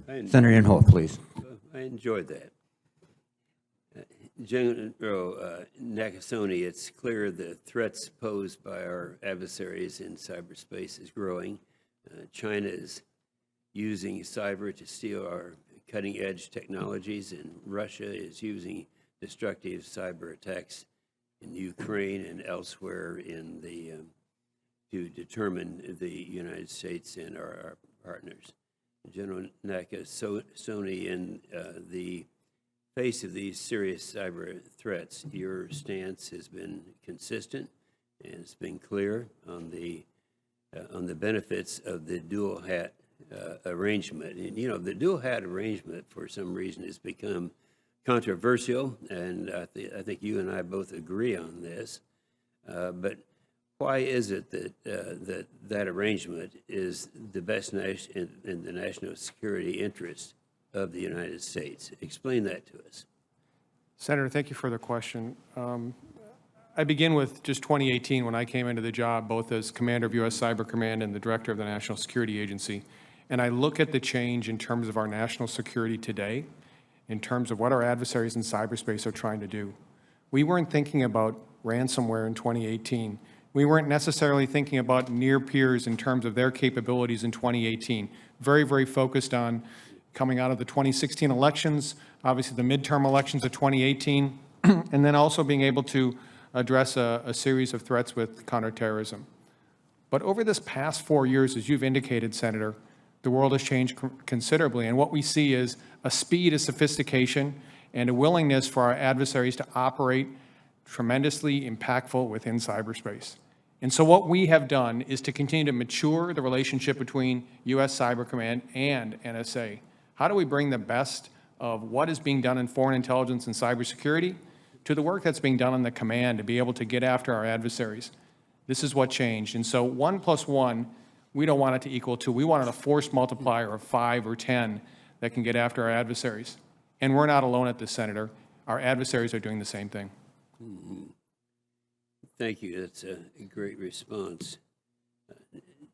Senator Inhofe, please. I enjoyed that. General Nakasone, it's clear the threats posed by our adversaries in cyberspace is growing. China is using cyber to steal our cutting-edge technologies, and Russia is using destructive cyber attacks in Ukraine and elsewhere in the to determine the United States and our partners. General Nakasone, in the face of these serious cyber threats, your stance has been consistent and it's been clear on the benefits of the dual hat arrangement. And you know, the dual hat arrangement for some reason has become controversial, and I think you and I both agree on this. But why is it that that arrangement is the best in the national security interest of the United States? Explain that to us. Senator, thank you for the question. I begin with just 2018 when I came into the job, both as Commander of U.S. Cyber Command and the Director of the National Security Agency. And I look at the change in terms of our national security today, in terms of what our adversaries in cyberspace are trying to do. We weren't thinking about ransomware in 2018. We weren't necessarily thinking about near peers in terms of their capabilities in 2018. Very, very focused on coming out of the 2016 elections, obviously the midterm elections of 2018, and then also being able to address a series of threats with counterterrorism. But over this past 4 years, as you've indicated, Senator, the world has changed considerably, and what we see is a speed, a sophistication, and a willingness for our adversaries to operate tremendously impactful within cyberspace. And so what we have done is to continue to mature the relationship between U.S. Cyber Command and NSA. How do we bring the best of what is being done in foreign intelligence and cybersecurity to the work that's being done on the command to be able to get after our adversaries? This is what changed. And so 1 + 1, we don't want it to equal 2. We wanted a force multiplier of 5 or 10 that can get after our adversaries. And we're not alone at this, Senator. Our adversaries are doing the same thing. Mm-hmm. Thank you. That's a great response.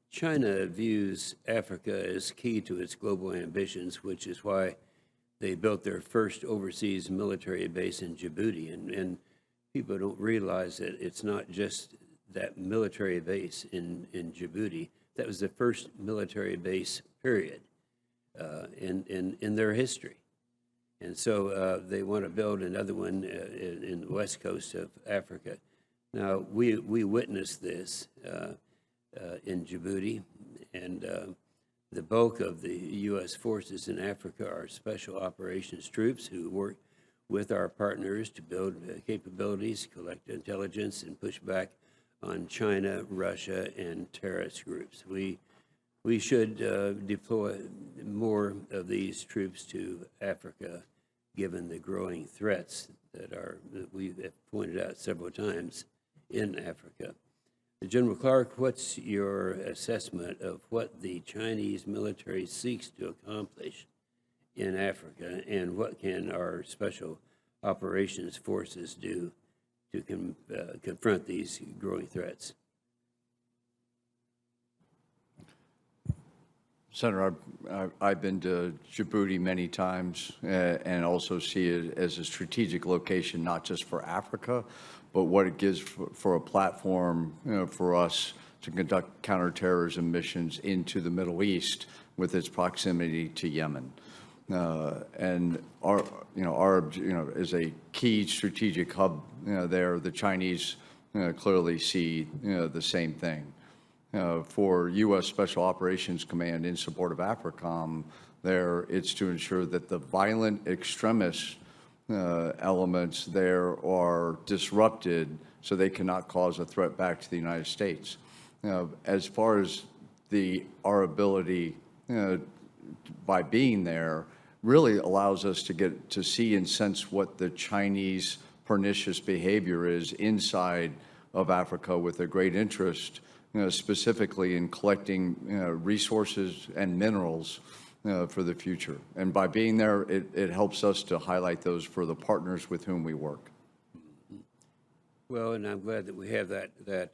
China views Africa as key to its global ambitions, which is why they built their first overseas military base in Djibouti. And people don't realize that it's not just that military base in Djibouti. That was the first military base, period, in their history. And so they want to build another one in the west coast of Africa. Now, we witnessed this in Djibouti, and the bulk of the U.S. forces in Africa are special operations troops who work with our partners to build capabilities, collect intelligence, and push back on China, Russia, and terrorist groups. We should deploy more of these troops to Africa, given the growing threats that we have pointed out several times in Africa. General Clark, what's your assessment of what the Chinese military seeks to accomplish in Africa, and what can our special operations forces do to confront these growing threats? Senator, I've been to Djibouti many times and also see it as a strategic location, not just for Africa, but what it gives for a platform, for us to conduct counterterrorism missions into the Middle East with its proximity to Yemen. And our is a key strategic hub there. The Chinese clearly see the same thing. For U.S. Special Operations Command in support of AFRICOM, there it's to ensure that the violent extremist elements there are disrupted so they cannot cause a threat back to the United States. As far as our ability by being there really allows us to get to see and sense what the Chinese pernicious behavior is inside of Africa, with a great interest specifically in collecting resources and minerals for the future. And by being there, it helps us to highlight those for the partners with whom we work. Well, and I'm glad that we have that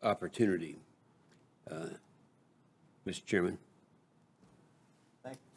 opportunity. Mr. Chairman.